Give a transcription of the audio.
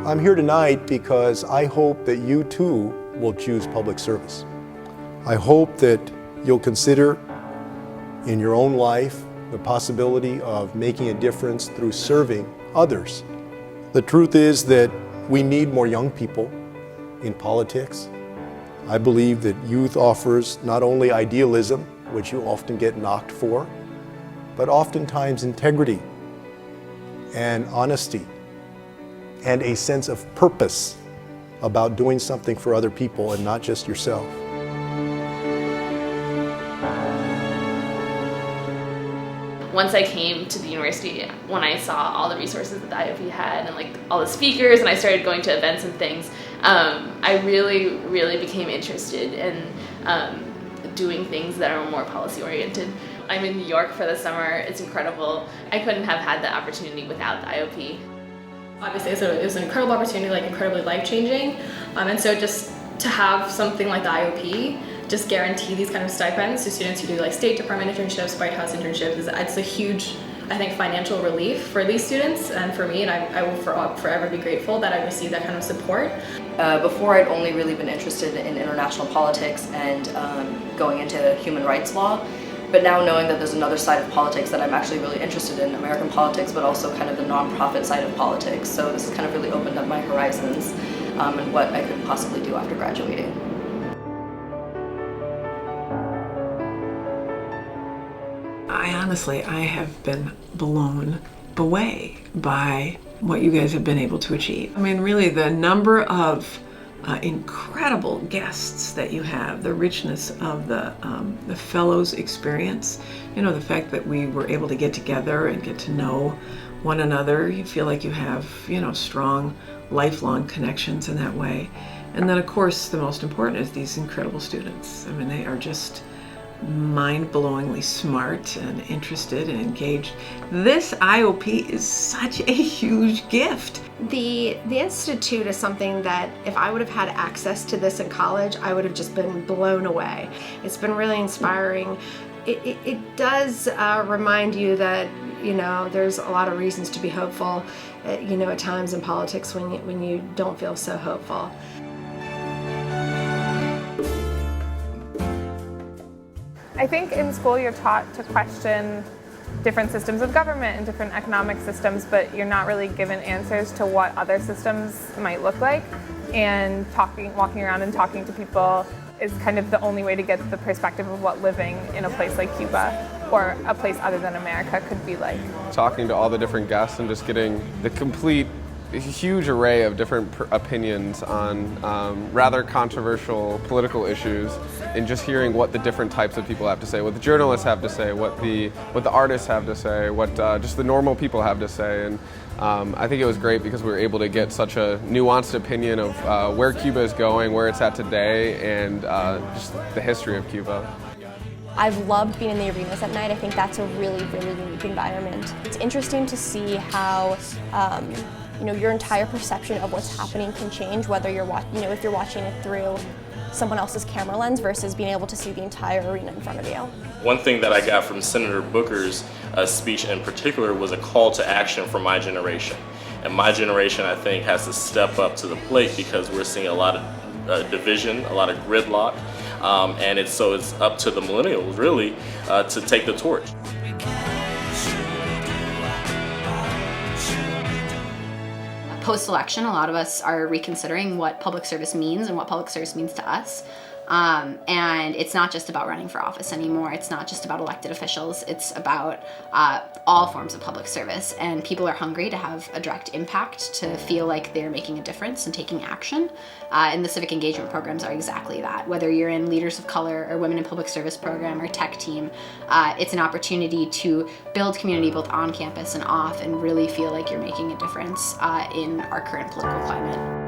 I'm here tonight because I hope that you too will choose public service. I hope that you'll consider in your own life the possibility of making a difference through serving others. The truth is that we need more young people in politics. I believe that youth offers not only idealism, which you often get knocked for, but oftentimes integrity and honesty and a sense of purpose about doing something for other people and not just yourself. Once I came to the university, when I saw all the resources that the IOP had and like all the speakers, and I started going to events and things, I really became interested in doing things that are more policy oriented. I'm in New York for the summer. It's incredible. I couldn't have had that opportunity without the IOP. Obviously, it was an incredible opportunity, like incredibly life-changing, and so just to have something like the IOP just guarantee these kind of stipends to students who do like State Department internships, White House internships, it's a huge, I think, financial relief for these students and for me, and I will forever be grateful that I received that kind of support. Before, I'd only really been interested in international politics and going into human rights law. But now knowing that there's another side of politics that I'm actually really interested in, American politics, but also kind of the nonprofit side of politics. So this has kind of really opened up my horizons and what I could possibly do after graduating. I have been blown away by what you guys have been able to achieve. I mean, really, the number of incredible guests that you have, the richness of the fellows experience, you know, the fact that we were able to get together and get to know one another. You feel like you have, you know, strong, lifelong connections in that way. And then, of course, the most important is these incredible students. I mean, they are just mind-blowingly smart and interested and engaged. This IOP is such a huge gift. The Institute is something that if I would have had access to this in college, I would have just been blown away. It's been really inspiring. It does remind you that, you know, there's a lot of reasons to be hopeful, you know, at times in politics when you don't feel so hopeful. I think in school you're taught to question different systems of government and different economic systems, but you're not really given answers to what other systems might look like. And walking around and talking to people is kind of the only way to get the perspective of what living in a place like Cuba or a place other than America could be like. Talking to all the different guests and just getting the complete huge array of different opinions on rather controversial political issues, and just hearing what the different types of people have to say, what the journalists have to say, what the artists have to say, what just the normal people have to say. And I think it was great because we were able to get such a nuanced opinion of where Cuba is going, where it's at today, and just the history of Cuba. I've loved being in the arenas at night. I think that's a really unique environment. It's interesting to see how you know, your entire perception of what's happening can change, whether you're if you're watching it through someone else's camera lens versus being able to see the entire arena in front of you. One thing that I got from Senator Booker's speech in particular was a call to action for my generation. And my generation, I think, has to step up to the plate because we're seeing a lot of division, a lot of gridlock, and it's up to the millennials really to take the torch. Post-election, a lot of us are reconsidering what public service means and what public service means to us. And it's not just about running for office anymore. It's not just about elected officials. It's about all forms of public service. And people are hungry to have a direct impact, to feel like they're making a difference and taking action. And the civic engagement programs are exactly that. Whether you're in Leaders of Color or Women in Public Service program or Tech Team, it's an opportunity to build community both on campus and off and really feel like you're making a difference in our current political climate.